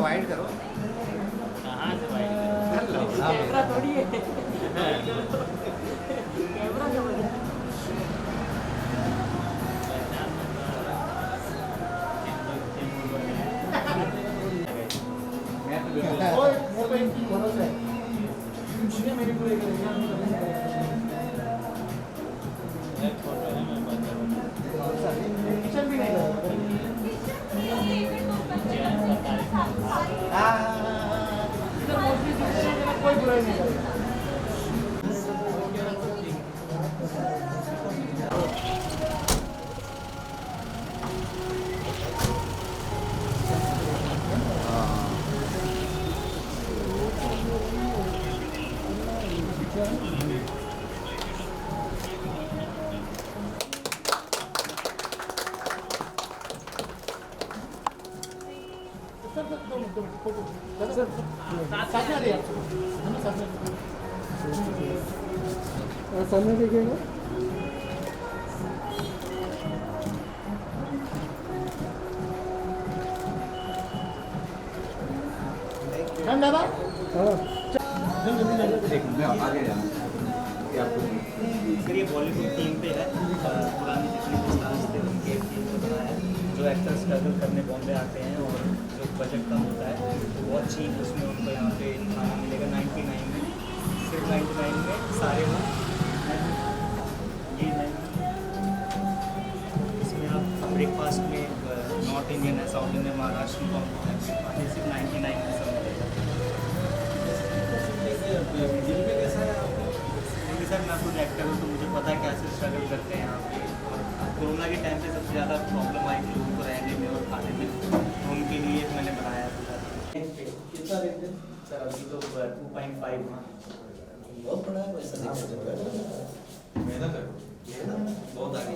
Wide करो। कहाँ से वाइड करो? कैमरा थोड़ी है। कैमरा क्या बना? कोई बुराई नहीं करेगा। सामने देखिएगा। दादा सर ये बॉलीवुड टीम पे है, पुरानी जितने भी स्टार्स थे उनके टीम को बनाया है। जो एक्टर्स स्ट्रगल करने बॉम्बे आते हैं और जो बजट कम होता है तो बहुत चीप उसमें उनको यहाँ पे खाना मिलेगा 99 में, सिर्फ 99 में सारे वो ये है। इसमें आप ब्रेकफास्ट में नॉर्थ इंडियन है, साउथ इंडियन, महाराष्ट्र कॉम्बो है, ये सिर्फ 99 में सब मिलेगा। सर मैं खुद एक्टर हूँ तो मुझे पता है कैसे स्ट्रगल करते हैं यहाँ पे। और कोरोना के टाइम पे सबसे ज़्यादा प्रॉब्लम आई थी लोगों को रहने में और खाने में, तो उनके लिए मैंने बनाया था। कितना रेट है सर अभी तो 2.5 बहुत बड़ा है पैसा मेहनत है बहुत आगे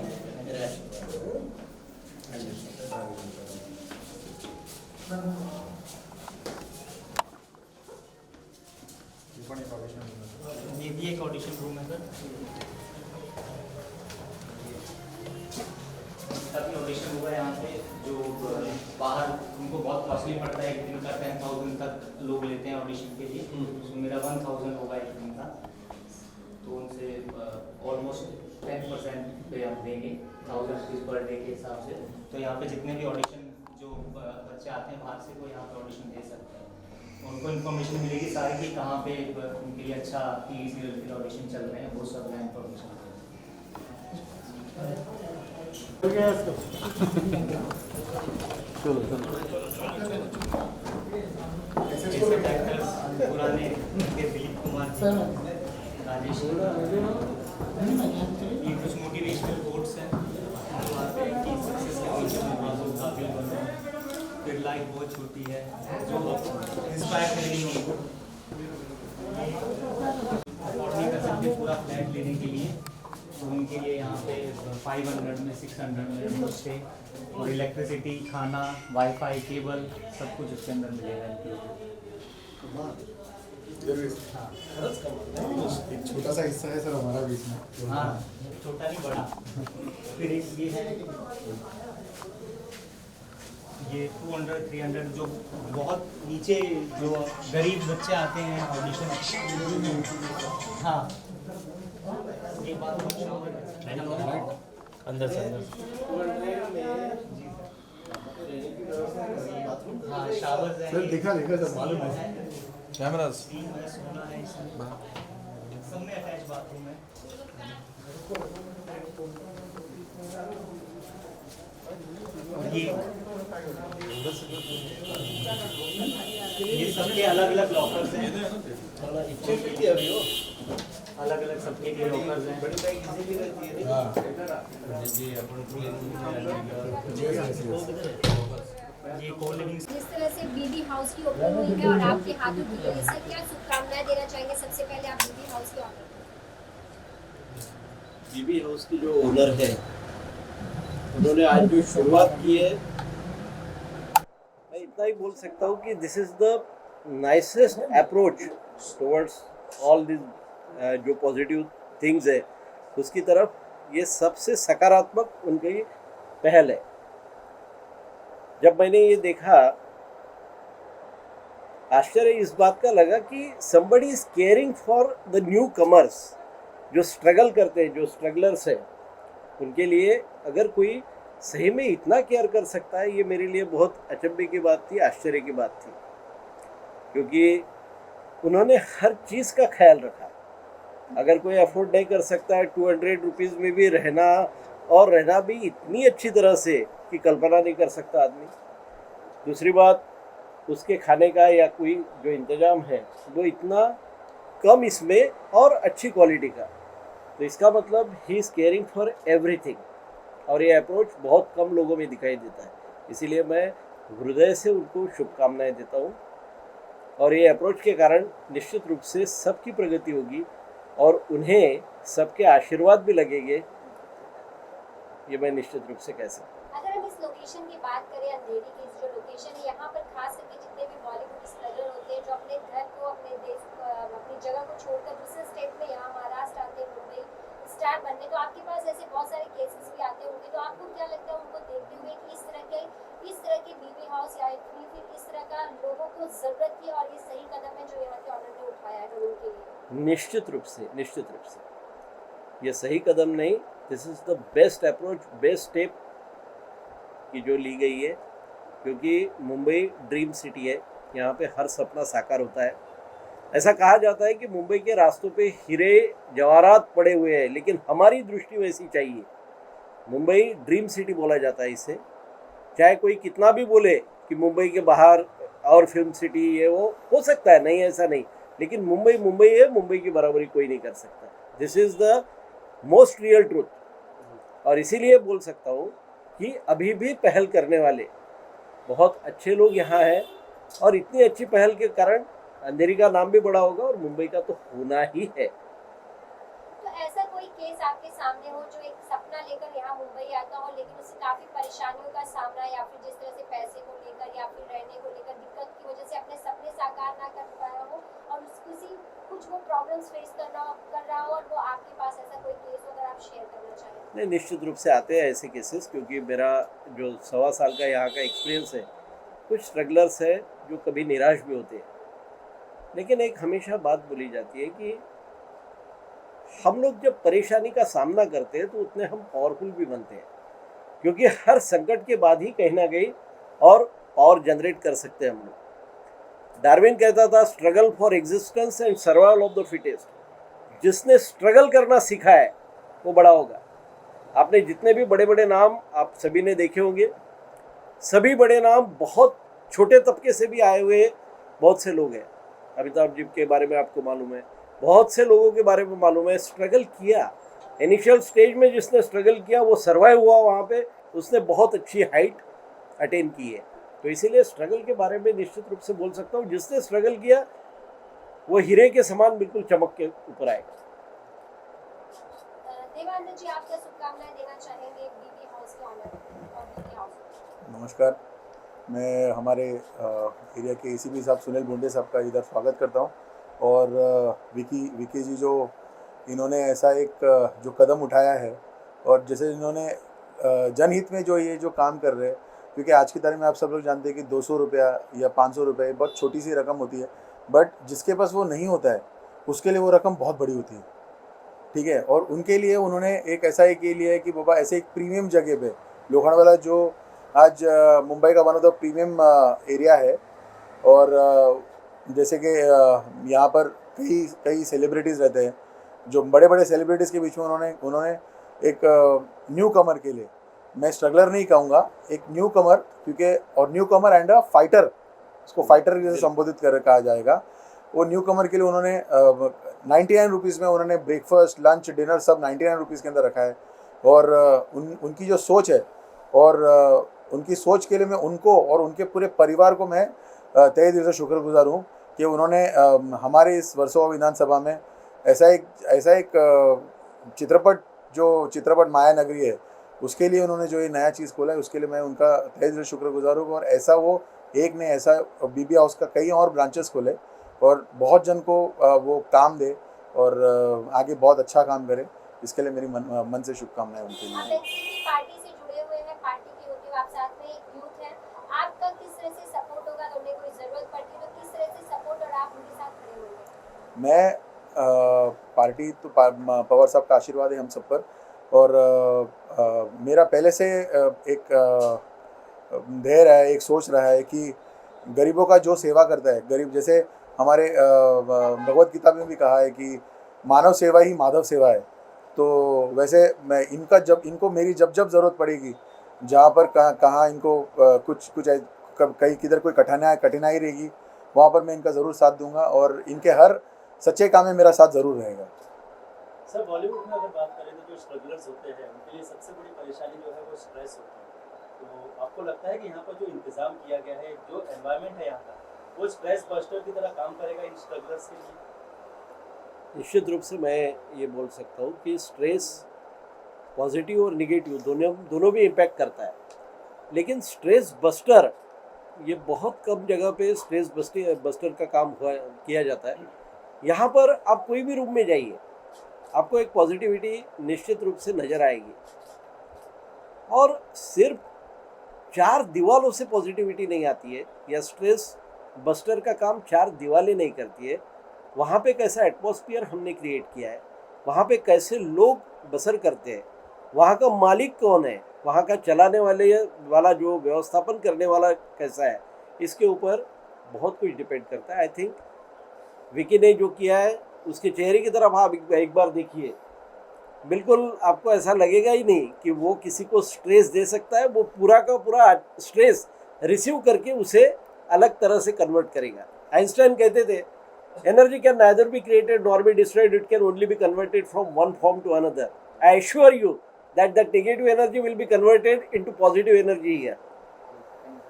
ये भी एक ऑडिशन रूम है सर। तभी ऑडिशन हुआ है यहाँ पे। जो बाहर उनको बहुत कॉस्टली पड़ता है, एक दिन का 10,000 तक लोग लेते हैं ऑडिशन के लिए, तो मेरा 1,000 होगा एक दिन का, तो उनसे ऑलमोस्ट 10% पे हम देंगे 1,000 रुपीज़ पर डे के हिसाब से। तो यहाँ पे जितने भी ऑडिशन जो बच्चे आते हैं बाहर से वो यहाँ पे ऑडिशन दे सकते हैं। उनको इन्फॉर्मेशन मिलेगी सारी कि कहाँ पे उनके लिए अच्छा टीवी सीरियल के ऑडिशन चल रहे हैं, वो सब मैं इन्फॉर्मेशन पुराने दिलीप कुमार, राजेश, ये कुछ मोटिवेशनल कोट्स हैं वहाँ पे कि सक्सेस के पीछे काबिल बनो, फिर लाइफ बहुत छोटी है, जो इंस्पायर करेगी उनको। अफोर्ड नहीं कर सकते पूरा फ्लैट लेने के लिए, तो उनके लिए यहाँ पे 500 में 600 में उनको स्टे और इलेक्ट्रिसिटी, खाना, वाईफाई, केबल सब कुछ उसके अंदर मिलेगा। एक छोटा सा हिस्सा है सर हमारा भी इसमें। हाँ छोटा नहीं बड़ा। फिर एक ये है, ये 200-300 जो बहुत नीचे जो गरीब बच्चे आते हैं ऑडिशन। हाँ ये बात अंदर से अंदर हाँ शावर्स है सर दिखा सब मालूम है। कैमरास सोना है इसमें, सब में अटैच बाथरूम है। ये सबके अलग अलग लॉकर्स हैं, अलग अलग सबके लिए लॉकर्स हैं। ये को लिविंग जिस तरह से बीबी हाउस की ओपनिंग हुई है और आपके हाथों की गई है, सर क्या शुभकामनाएं देना चाहेंगे? सबसे पहले आप बीबी हाउस के ऑनर। बीबी हाउस की जो ओनर है उन्होंने आज जो शुरुआत की है, मैं इतना ही बोल सकता हूँ कि this is the nicest approach towards all this जो पॉजिटिव थिंग्स है उसकी तरफ, ये सबसे सकारात्मक उनकी पहल है। जब मैंने ये देखा आश्चर्य इस बात का लगा कि somebody is caring for the newcomers, जो स्ट्रगल करते हैं, जो स्ट्रगलर्स हैं, उनके लिए अगर कोई सही में इतना केयर कर सकता है, ये मेरे लिए बहुत अचंभे की बात थी, आश्चर्य की बात थी, क्योंकि उन्होंने हर चीज़ का ख्याल रखा। अगर कोई अफोर्ड नहीं कर सकता है 200 रुपीज़ में भी रहना, और रहना भी इतनी अच्छी तरह से कि कल्पना नहीं कर सकता आदमी। दूसरी बात, उसके खाने का या कोई जो इंतज़ाम है वो इतना कम इसमें और अच्छी क्वालिटी का, तो इसका मतलब he is caring for everything, और ये अप्रोच बहुत कम लोगों में दिखाई देता है। इसीलिए मैं हृदय से उनको शुभकामनाएं देता हूँ, और ये अप्रोच के कारण निश्चित रूप से सबकी प्रगति होगी और उन्हें सबके आशीर्वाद भी लगेंगे, ये मैं निश्चित रूप से कह सकता हूँ। अगर हम इस लोकेशन की बात करें, अंधेरी की जो लोकेशन है, यहाँ पर खास करके जितने भी बॉलीवुड स्ट्रगलर होते हैं जो अपने घर को, अपने देश को, अपनी जगह को छोड़कर दूसरे स्टेट में यहाँ महाराष्ट्र आते हैं, मुंबई स्टार बनने, तो आपके पास ऐसे बहुत सारे केसेस भी आते होंगे, तो आपको क्या लगता है उनको देखते हुए कि इस तरह के बीबी हाउस या फिर इस तरह का लोगों को जरूरत थी और ये सही कदम है जो यहाँ के ऑनर ने उठाया है लोगों के लिए? निश्चित रूप से ये सही कदम नहीं, this is the best approach, best step की जो ली गई है, क्योंकि मुंबई ड्रीम सिटी है, यहाँ पे हर सपना साकार होता है। ऐसा कहा जाता है कि मुंबई के रास्तों पे हीरे जवाहरात पड़े हुए हैं, लेकिन हमारी दृष्टि वैसी चाहिए। मुंबई ड्रीम सिटी बोला जाता है इसे, चाहे कोई कितना भी बोले कि मुंबई के बाहर और फिल्म सिटी ये वो हो सकता है, नहीं ऐसा नहीं, लेकिन मुंबई मुंबई है, मुंबई की बराबरी कोई नहीं कर सकता। This is the most real truth, और इसीलिए बोल सकता हूँ कि अभी भी पहल करने वाले बहुत अच्छे लोग यहाँ हैं, और इतनी अच्छी पहल के कारण अंधेरी का नाम भी बड़ा होगा और मुंबई का तो होना ही है। तो ऐसा कोई केस आपके सामने हो जो एक सपना लेकर यहाँ मुंबई आता हो, लेकिन उसे काफी परेशानियों का सामना, या फिर जिस तरह से पैसे को लेकर या फिर रहने को लेकर दिक्कत की वजह से अपने सपने साकार ना कर पाया हो और कुछ वो प्रॉब्लम्स फेस कर रहा हो और वो आपके पास ऐसा कोई केस हो, अगर आप शेयर करना चाहें? नहीं, निश्चित रूप से आते हैं ऐसे केसेस, क्योंकि मेरा जो 1.25 साल का यहाँ का एक्सपीरियंस है, कुछ स्ट्रगलर्स है जो कभी निराश भी होते हैं, लेकिन एक हमेशा बात बोली जाती है कि हम लोग जब परेशानी का सामना करते हैं तो उतने हम पावरफुल भी बनते हैं, क्योंकि हर संकट के बाद ही कहीं ना कहीं और पावर जनरेट कर सकते हैं हम लोग। डार्विन कहता था struggle for existence and survival of the fittest. जिसने स्ट्रगल करना सीखा है वो बड़ा होगा। आपने जितने भी बड़े बड़े नाम आप सभी ने देखे होंगे, सभी बड़े नाम बहुत छोटे तबके से भी आए हुए बहुत से लोग हैं। अमिताभ जी के बारे में आपको मालूम है, बहुत से लोगों के बारे में मालूम है, स्ट्रगल किया। इनिशियल स्टेज में जिसने स्ट्रगल किया वो सर्वाइव हुआ, वहाँ पे उसने बहुत अच्छी हाइट अटेन की है। तो इसीलिए स्ट्रगल के बारे में निश्चित रूप से बोल सकता हूँ, जिसने स्ट्रगल किया वो हीरे के समान बिल्कुल चमक के ऊपर आएगा। देवानंद जी, आप क्या शुभकामनाएं देना चाहेंगे बीबी हाउस के ऑनर और बीबी हाउस? नमस्कार, मैं हमारे एरिया के एसीपी साहब सुनील बुंडे साहब का इधर स्वागत करता हूं, और विकी जी जो इन्होंने ऐसा एक जो कदम उठाया है, और जैसे इन्होंने जनहित में जो ये जो काम कर रहे हैं, क्योंकि आज की तारीख में आप सब लोग जानते हैं कि 200 रुपया या 500 रुपये बहुत छोटी सी रकम होती है, बट जिसके पास वो नहीं होता है उसके लिए वो रकम बहुत बड़ी होती है, ठीक है। और उनके लिए उन्होंने एक ऐसा एक ये लिया है कि बाबा ऐसे एक प्रीमियम जगह पे, लोखंडवाला जो आज मुंबई का one of the premium area है, और जैसे कि यहाँ पर कई सेलिब्रिटीज़ रहते हैं, जो बड़े बड़े सेलिब्रिटीज़ के बीच में उन्होंने एक न्यू कमर के लिए मैं स्ट्रगलर नहीं कहूँगा, एक न्यू कमर, क्योंकि और new Qamar and a fighter, उसको फाइटर जैसे संबोधित कर कहा जाएगा। वो न्यू कमर के लिए उन्होंने 99 रुपीज़ में उन्होंने ब्रेकफास्ट लंच डिनर सब 99 रुपीज़ के अंदर रखा है। और उनकी जो सोच है और उनकी सोच के लिए मैं उनको और उनके पूरे परिवार को मैं तहे दिल से शुक्रगुजार हूँ कि उन्होंने हमारे इस वर्सोवा विधानसभा में ऐसा एक चित्रपट माया नगरी है, उसके लिए उन्होंने जो ये नया चीज़ खोला है उसके लिए मैं उनका तहे दिल से शुक्रगुजार हूँ। और ऐसा वो एक ने ऐसा बीबी हाउस का कई और ब्रांचेस खोले और बहुत जन को वो काम दे और आगे बहुत अच्छा काम करे, इसके लिए मेरी मन से शुभकामनाएं उनके लिए। आप एनसीपी पार्टी से जुड़े हुए हैं, पार्टी के होते हुए आप साथ में एक यूथ हैं, आपका किस तरह से सपोर्ट होगा? अगर उन्हें कोई जरूरत पड़ती है तो किस तरह से सपोर्ट और आप उनके साथ खड़े होंगे? मैं पार्टी तो पवार साहब का आशीर्वाद है हम सब पर, और मेरा पहले से एक ध्येय रहा है, एक सोच रहा है कि गरीबों का जो सेवा करता है, गरीब जैसे हमारे भगवत गीता में भी कहा है कि मानव सेवा ही माधव सेवा है, तो वैसे मैं इनको मेरी जब ज़रूरत पड़ेगी, जहाँ पर कहाँ इनको कहीं किधर कोई कठिनाई रहेगी, वहाँ पर मैं इनका ज़रूर साथ दूंगा और इनके हर सच्चे काम में मेरा साथ ज़रूर रहेगा। सर, बॉलीवुड में अगर बात करें तो जो स्ट्रगलर्स होते हैं उनके लिए सबसे बड़ी परेशानी जो है वो स्ट्रेस होता है, तो आपको लगता है कि यहाँ पर जो इंतज़ाम किया गया है, जो एनवायरनमेंट है यहाँ का, वो स्ट्रेस बस्टर की तरह काम करेगा इन स्ट्रगलर्स के लिए? निश्चित रूप से मैं ये बोल सकता हूँ कि स्ट्रेस पॉजिटिव और निगेटिव दोनों भी इम्पैक्ट करता है, लेकिन स्ट्रेस बस्टर ये बहुत कम जगह पे स्ट्रेस बस्टर का काम किया जाता है। यहाँ पर आप कोई भी रूम में जाइए, आपको एक पॉजिटिविटी निश्चित रूप से नज़र आएगी, और सिर्फ 4 दीवारों से पॉजिटिविटी नहीं आती है, या स्ट्रेस बस्टर का काम 4 दीवारें नहीं करती है। वहाँ पे कैसा एटमॉस्फेयर हमने क्रिएट किया है, वहाँ पे कैसे लोग बसर करते हैं, वहाँ का मालिक कौन है, वहाँ का चलाने वाला जो व्यवस्थापन करने वाला कैसा है, इसके ऊपर बहुत कुछ डिपेंड करता है। आई थिंक विकी ने जो किया है, उसके चेहरे की तरफ आप एक बार देखिए, बिल्कुल आपको ऐसा लगेगा ही नहीं कि वो किसी को स्ट्रेस दे सकता है। वो पूरा का पूरा स्ट्रेस रिसीव करके उसे अलग तरह से कन्वर्ट करेगा। आइंस्टाइन कहते थे, energy can neither be created nor be destroyed, it can only be converted from one form to another. I assure you that negative energy will be converted into positive energy here.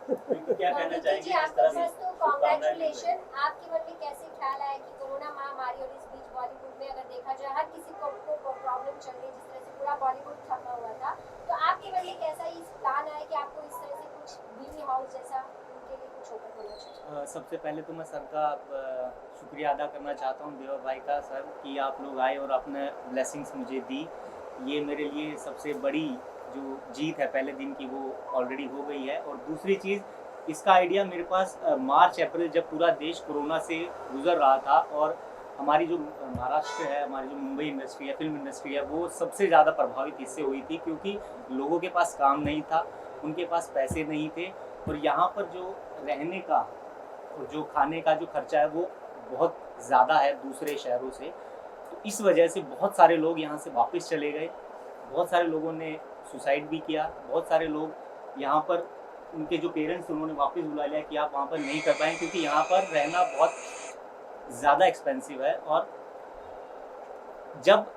क्या कहना चाहेंगे? आपको first तो congratulation. आपके मन में कैसे ख्याल आया कि कोरोना महामारी और इस बीच बॉलीवुड में अगर देखा जाए हर किसी को प्रॉब्लम चल रही है, जिस तरह से पूरा बॉलीवुड थका हुआ था, तो आपके मन में कैसा इस प्लान आया कि आपको इस तरह से कुछ बीवी हाउस जैसा उनके लिए कुछ ओपन होना चाहिए? सबसे पहले तो मैं सर का शुक्रिया अदा करना चाहता हूँ, देवा भाई का, सर कि आप लोग आए और अपने ब्लेसिंग्स मुझे दी। ये मेरे लिए सबसे बड़ी जो जीत है पहले दिन की, वो ऑलरेडी हो गई है। और दूसरी चीज़, इसका आइडिया मेरे पास मार्च अप्रैल जब पूरा देश कोरोना से गुजर रहा था, और हमारी जो महाराष्ट्र है, हमारी जो मुंबई इंडस्ट्री है, फिल्म इंडस्ट्री है, वो सबसे ज़्यादा प्रभावित इससे हुई थी, क्योंकि लोगों के पास काम नहीं था, उनके पास पैसे नहीं थे, और यहाँ पर जो रहने का और जो खाने का जो खर्चा है वो बहुत ज़्यादा है दूसरे शहरों से। तो इस वजह से बहुत सारे लोग यहाँ से वापस चले गए, बहुत सारे लोगों ने सुसाइड भी किया, बहुत सारे लोग यहाँ पर उनके जो पेरेंट्स उन्होंने वापस बुला लिया कि आप वहाँ पर नहीं कर पाएँ, क्योंकि यहाँ पर रहना बहुत ज़्यादा एक्सपेंसिव है। और जब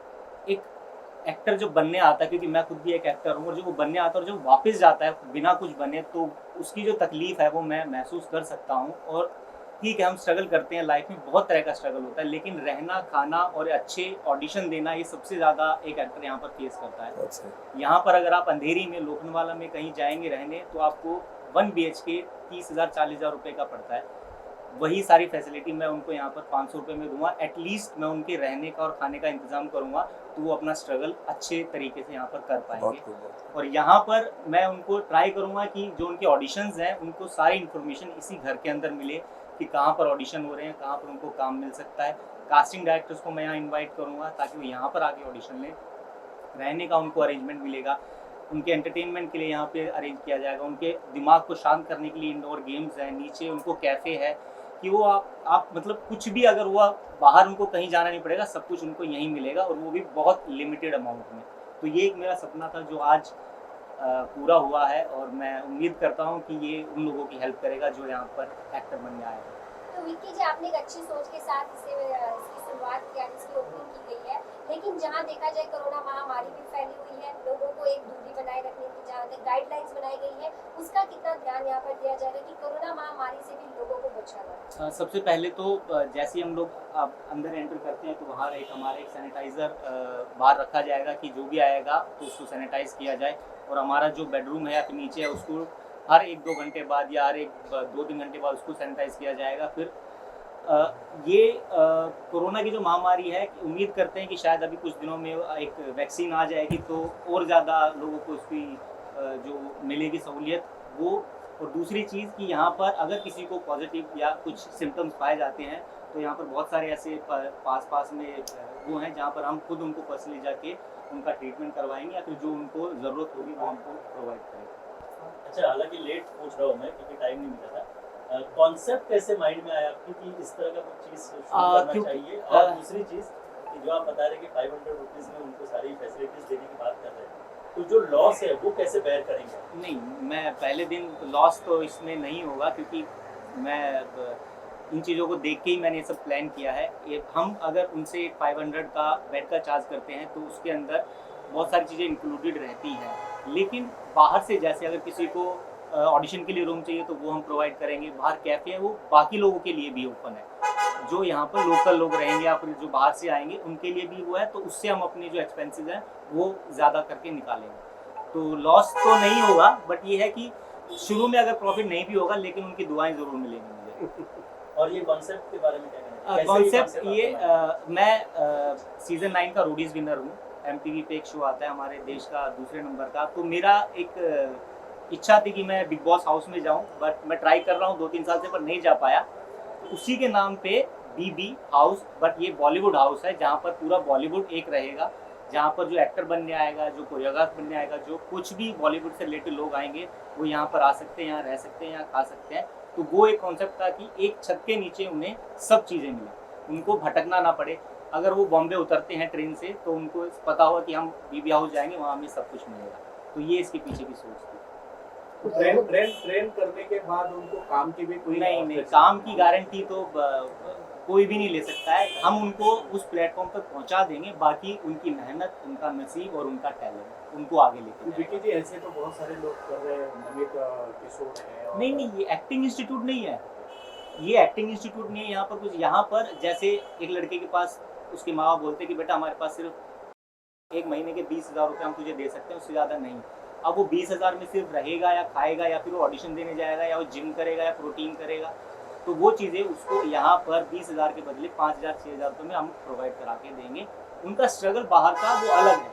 एक एक्टर जो बनने आता है, क्योंकि मैं खुद भी एक एक्टर हूँ, और जो वो बनने आता है और जो वापस जाता है बिना कुछ बने, तो उसकी जो तकलीफ़ है वो मैं महसूस कर सकता हूँ। और ठीक है, हम स्ट्रगल करते हैं, लाइफ में बहुत तरह का स्ट्रगल होता है, लेकिन रहना, खाना और अच्छे ऑडिशन देना, ये सबसे ज़्यादा एक एक्टर यहाँ पर फेस करता है। यहाँ पर अगर आप अंधेरी में लोखंडवाला में कहीं जाएंगे रहने, तो आपको 1 BHK 30,000 40,000 रुपये का पड़ता है। वही सारी फैसिलिटी मैं उनको यहाँ पर 500 रुपये में दूंगा। एटलीस्ट मैं उनके रहने का और खाने का इंतज़ाम करूँगा, तो वो अपना स्ट्रगल अच्छे तरीके से यहाँ पर कर पाएंगे। और यहाँ पर मैं उनको ट्राई करूँगा कि जो उनके ऑडिशंस हैं, उनको सारी इन्फॉर्मेशन इसी घर के अंदर मिले कि कहाँ पर ऑडिशन हो रहे हैं, कहाँ पर उनको काम मिल सकता है। कास्टिंग डायरेक्टर्स को मैं यहाँ इन्वाइट करूँगा ताकि वो यहाँ पर आके ऑडिशन लें। रहने का उनको अरेंजमेंट मिलेगा, उनके एंटरटेनमेंट के लिए यहाँ पे अरेंज किया जाएगा, उनके दिमाग को शांत करने के लिए इंडोर गेम्स हैं, नीचे उनको कैफ़े है कि वो आप मतलब कुछ भी अगर वो बाहर उनको कहीं जाना नहीं पड़ेगा, सब कुछ उनको यहीं मिलेगा, और वो भी बहुत लिमिटेड अमाउंट में। तो ये एक मेरा सपना था जो आज पूरा हुआ है और मैं उम्मीद करता हूँ कि ये उन लोगों की हेल्प करेगा जो यहाँ पर एक्टर बनने आए हैं। तो विक्की जी, आपने एक अच्छी सोच के साथ इसकी शुरुआत किया, इसकी ओपनिंग की गई है, लेकिन जहाँ देखा जाए कोरोना महामारी भी फैली हुई है, लोगों को एक दूरी बनाए रखने की जहाँ तक गाइडलाइंस बनाई गई है, उसका कितना ध्यान यहाँ पर दिया जाएगा कि कोरोना महामारी से भी लोगों को बचा जाए? सबसे पहले तो जैसे ही हम लोग अब अंदर एंटर करते हैं तो वहाँ एक सैनिटाइज़र बाहर रखा जाएगा कि जो भी आएगा तो उसको सैनिटाइज किया जाए, और हमारा जो बेडरूम है या फिर नीचे है उसको हर 1-2 घंटे बाद या हर 2-3 घंटे बाद उसको सैनिटाइज किया जाएगा। फिर ये कोरोना की जो महामारी है, उम्मीद करते हैं कि शायद अभी कुछ दिनों में एक वैक्सीन आ जाएगी तो और ज़्यादा लोगों को उसकी जो मिलेगी सहूलियत वो। और दूसरी चीज़ कि यहाँ पर अगर किसी को पॉजिटिव या कुछ सिम्टम्स पाए जाते हैं तो यहाँ पर बहुत सारे ऐसे पास में वो हैं जहाँ पर हम खुद उनको पर्सनली जाके उनका ट्रीटमेंट करवाएंगे या फिर जो उनको ज़रूरत होगी वो हमको प्रोवाइड करेंगे। अच्छा, हालांकि लेट पूछ रहा हूँ मैं क्योंकि टाइम नहीं मिला था। कॉन्सेप्ट कैसे माइंड में आया आपकी कि इस तरह का कुछ चीज़ शुरू करना चाहिए? और दूसरी चीज़ कि जो आप बता रहे कि 500 रुपीज़ में उनको सारी फैसिलिटीज़ देने की बात कर रहे हैं, तो जो लॉस है वो कैसे बेयर करेंगे? नहीं, मैं पहले दिन लॉस तो इसमें नहीं होगा क्योंकि मैं इन चीज़ों को देख के ही मैंने ये सब प्लान किया है। ये हम अगर उनसे 500 का बेड का चार्ज करते हैं तो उसके अंदर बहुत सारी चीज़ें इंक्लूडेड रहती हैं, लेकिन बाहर से जैसे अगर किसी को ऑडिशन के लिए रूम चाहिए तो वो हम प्रोवाइड करेंगे। बाहर कैफ़े है वो बाकी लोगों के लिए भी ओपन है, जो यहाँ पर लोकल लोग रहेंगे या फिर जो बाहर से आएंगे उनके लिए भी वो है, तो उससे हम अपने जो एक्सपेंसेस हैं वो ज़्यादा करके निकालेंगे। तो लॉस तो नहीं होगा, बट ये है कि शुरू में अगर प्रॉफिट नहीं भी होगा लेकिन उनकी दुआएं ज़रूर मिलेंगी मुझे। और ये कॉन्सेप्ट के बारे में क्या कहना है? कॉन्सेप्ट ये मैं सीज़न 9 का रोडीज़ विनर हूँ। MTV पे एक शो आता है हमारे देश का दूसरे नंबर का, तो मेरा एक इच्छा थी कि मैं बिग बॉस हाउस में जाऊं, बट मैं ट्राई कर रहा हूं 2-3 साल से पर नहीं जा पाया। तो उसी के नाम पे BB हाउस, बट ये बॉलीवुड हाउस है जहां पर पूरा बॉलीवुड एक रहेगा, जहां पर जो एक्टर बनने आएगा, जो कोरियोग्राफर बनने आएगा, जो कुछ भी बॉलीवुड से रिलेटेड लोग आएंगे वो यहाँ पर आ सकते हैं, यहाँ रह सकते हैं, यहाँ खा सकते हैं। तो वो एक कॉन्सेप्ट था कि एक छत के नीचे उन्हें सब चीज़ें मिलें, उनको भटकना ना पड़े। अगर वो बॉम्बे उतरते हैं ट्रेन से तो उनको पता होगा कि हम BB हाउस जाएंगे, वहाँ हमें सब कुछ मिलेगा। तो ये इसके पीछे की सोच थी। तो ट्रेन करने के बाद उनको काम की भी कोई नहीं, काम की गारंटी तो कोई भी नहीं ले सकता है। हम उनको उस प्लेटफॉर्म तक पहुंचा देंगे, बाकी उनकी मेहनत, उनका नसीब और उनका टैलेंट उनको आगे लेके जाएंगे। विकी जी, ऐसे तो बहुत सारे लोग कर रहे हैं, नमित किशोर है। नहीं, ये एक्टिंग इंस्टीट्यूट नहीं है, ये एक्टिंग इंस्टीट्यूट नहीं है। यहाँ पर कुछ, यहाँ पर जैसे एक लड़के के पास उसके माँ बाप बोलते कि बेटा हमारे पास सिर्फ 1 महीने के 20,000 रुपये हम तुझे दे सकते हैं, उससे ज़्यादा नहीं। अब वो 20,000 में सिर्फ रहेगा या खाएगा या फिर वो ऑडिशन देने जाएगा या वो जिम करेगा या प्रोटीन करेगा, तो वो चीज़ें उसको यहाँ पर 20,000 के बदले 5,000-6,000 रुपये में हम प्रोवाइड करा के देंगे। उनका स्ट्रगल बाहर का वो अलग है,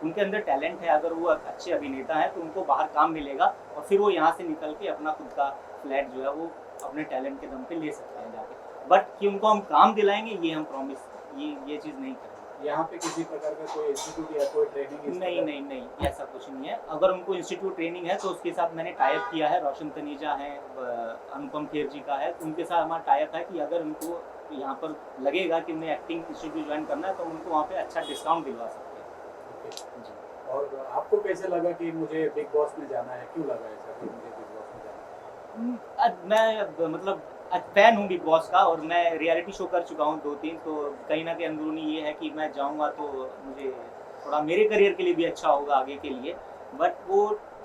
उनके अंदर टैलेंट है, अगर वो अच्छे अभिनेता हैं तो उनको बाहर काम मिलेगा और फिर वो यहाँ से निकल के अपना खुद का फ्लैट जो है वो अपने टैलेंट के दम पे ले सकते हैं जाके। बट कि उनको हम काम दिलाएंगे ये हम प्रॉमिस, ये चीज़ नहीं करेंगे। यहाँ पे किसी प्रकार का कोई इंस्टीट्यूट या कोई ट्रेनिंग? नहीं, ऐसा कुछ नहीं है। अगर उनको इंस्टीट्यूट ट्रेनिंग है तो उसके साथ मैंने टाई अप किया है, रोशन तनेजा है, अनुपम खेर जी का है, उनके साथ हमारा टाई अप है कि अगर उनको यहाँ पर लगेगा कि उन्हें एक्टिंग इंस्टीट्यूट ज्वाइन करना है तो उनको वहाँ पे अच्छा डिस्काउंट दिलवा सकते हैं। जी। और आपको कैसे लगा कि मुझे बिग बॉस में जाना है? क्यों लगा ऐसा कि मुझे बिग बॉस में जाना है? मैं मतलब फैन हूँ बिग बॉस का और मैं रियलिटी शो कर चुका हूँ 2-3, तो कहीं ना कहीं अंदरूनी ये है कि मैं जाऊँगा तो मुझे थोड़ा मेरे करियर के लिए भी अच्छा होगा आगे के लिए, बट वो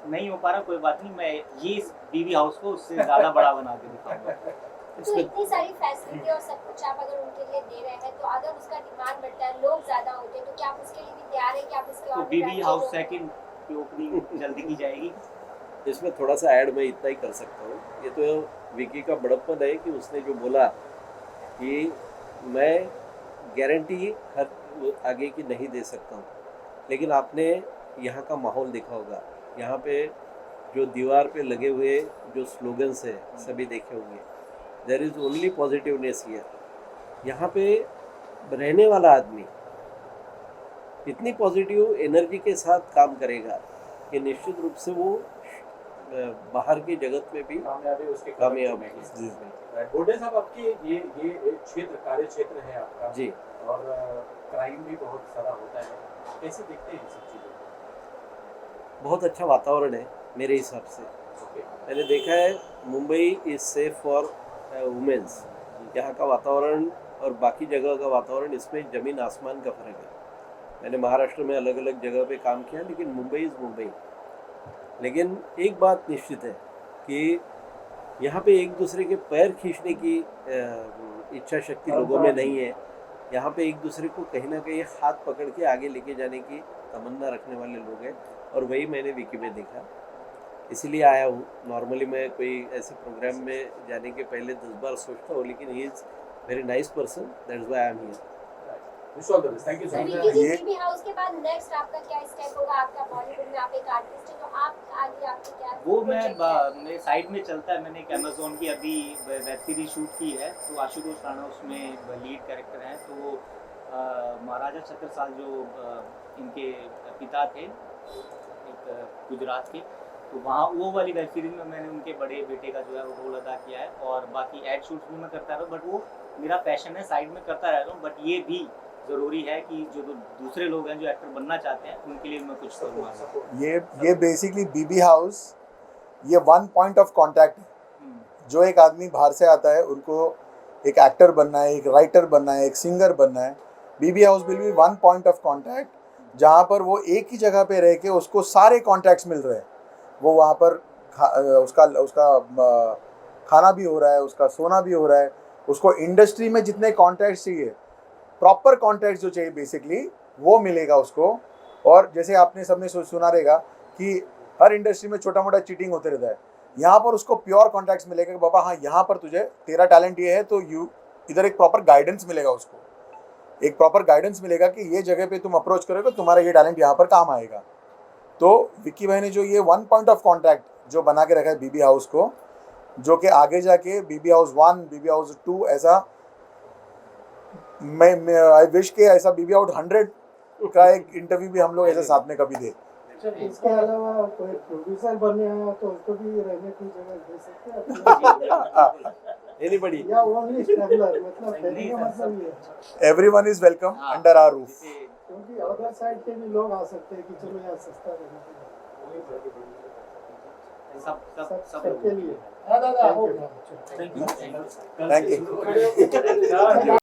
नहीं हो पा रहा। कोई बात नहीं, मैं ये BB हाउस को उससे ज़्यादा बड़ा बना के दिखाऊंगा। तो इतनी सारी फैसिलिटी और सब कुछ आप अगर उनके लिए दे रहे हैं तो अगर उसका डिमांड बढ़ता है, लोग ज़्यादा होते हैं, तो क्या आप उसके लिए भी तैयार हैं कि आप इसके तो और BB हाउस सेकंड की ओपनिंग जल्दी की जाएगी। इसमें थोड़ा सा ऐड मैं इतना ही कर सकता हूँ, ये तो विकी का बड़प्पन है कि उसने जो बोला कि मैं गारंटी हर आगे की नहीं दे सकता हूँ, लेकिन आपने यहाँ का माहौल देखा होगा, यहाँ पे जो दीवार पे लगे हुए जो स्लोगन्स है सभी देखे होंगे, there is only positiveness here. यहाँ पे रहने वाला आदमी इतनी पॉजिटिव एनर्जी के साथ काम करेगा कि निश्चित रूप से वो बाहर की जगत में भी कामयाबी उसके कामयाब है। जी गोडे साहब, आपकी ये क्षेत्र, कार्य क्षेत्र है आपका जी, और क्राइम भी बहुत सारा होता है, कैसे देखते हैं इन सब चीज़ों बहुत अच्छा वातावरण है मेरे हिसाब से। मैंने देखा है Mumbai is safe for women's. यहाँ का वातावरण और बाकी जगह का वातावरण, इसमें ज़मीन आसमान का फ़र्क है। मैंने महाराष्ट्र में अलग अलग जगह पे काम किया, लेकिन मुंबई इज़ मुंबई। लेकिन एक बात निश्चित है कि यहाँ पे एक दूसरे के पैर खींचने की इच्छा शक्ति लोगों में नहीं है। यहाँ पे एक दूसरे को कहीं ना कहीं हाथ पकड़ के आगे लेके जाने की तमन्ना रखने वाले लोग हैं, और वही मैंने विकी में देखा, इसीलिए आया हूँ। नॉर्मली मैं कोई ऐसे प्रोग्राम में जाने के पहले 10 बार सोचता हूँ, लेकिन he is very nice person, that's why I am here. Wish all the best, thank you so sir much. Vicky ji, ये- बीबी हाउस के बाद नेक्स्ट आपका क्या स्टेप होगा? आपका बॉलीवुड में आप एक आर्टिस्ट हैं, तो आप आगे आपके क्या वो project है? मेरे साइड में चलता है। मैंने एक अमेजोन की अभी वेब सीरीज शूट की है, तो आशुतोष राणा उसमें लीड कैरेक्टर हैं। तो महाराजा छत्रसाल जो इनके पिता थे, एक गुजरात के, तो वहाँ वो वाली वेब सीरीज में मैंने उनके बड़े बेटे का जो है वो रोल अदा किया है। और बाकी एड शूट्स भी मैं करता रहा हूँ, बट वो मेरा पैशन है, साइड में करता रहता हूँ। बट ये भी ज़रूरी है कि जो दूसरे लोग हैं जो एक्टर बनना चाहते हैं, उनके लिए मैं कुछ करूँगा। ये बेसिकली बीबी हाउस ये वन पॉइंट ऑफ कांटेक्ट है। जो एक आदमी बाहर से आता है, उनको एक एक्टर बनना है, एक राइटर बनना है, एक सिंगर बनना है, BB house will be one point of contact, जहाँ पर वो एक ही जगह पे रह के उसको सारे कॉन्टैक्ट्स मिल रहे हैं। वो वहाँ पर उसका खाना भी हो रहा है, उसका सोना भी हो रहा है, उसको इंडस्ट्री में जितने कॉन्टैक्ट्स चाहिए, प्रॉपर कॉन्टैक्ट्स जो चाहिए बेसिकली, वो मिलेगा उसको। और जैसे आपने सबने सुना रहेगा कि हर इंडस्ट्री में छोटा मोटा चीटिंग होते रहता है, यहाँ पर उसको प्योर कॉन्टैक्ट्स मिलेगा कि बाबा हाँ, यहाँ पर तुझे तेरा टैलेंट ये है, तो इधर एक प्रॉपर गाइडेंस मिलेगा उसको, एक प्रॉपर गाइडेंस मिलेगा कि ये जगह पे तुम अप्रोच करोगे, तुम्हारा ये टैलेंट यहाँ पर काम आएगा। तो विक्की भाई ने जो ये वन पॉइंट ऑफ कॉन्टैक्ट जो बना के रखा है बीबी हाउस को, जो कि आगे जाके बीबी हाउस 1, बीबी हाउस 2, ऐसा मैं आई विश के ऐसा बीबी हाउस 100 का एक इंटरव्यू भी हम लोग ऐसे साथ में कभी दे। इसके अलावा कोई प्रोड्यूसर बनने आया तो उसको भी रहने की जगह दे सकते हैं एनीबडी या ओनली ट्रैवलर, मतलब कहने का मतलब ये है everyone is welcome under our roof. क्योंकि अदर साइड के भी लोग आ सकते हैं कि चलो यार सस्ता रहने सब सबके लिए। Thank you. Thank you.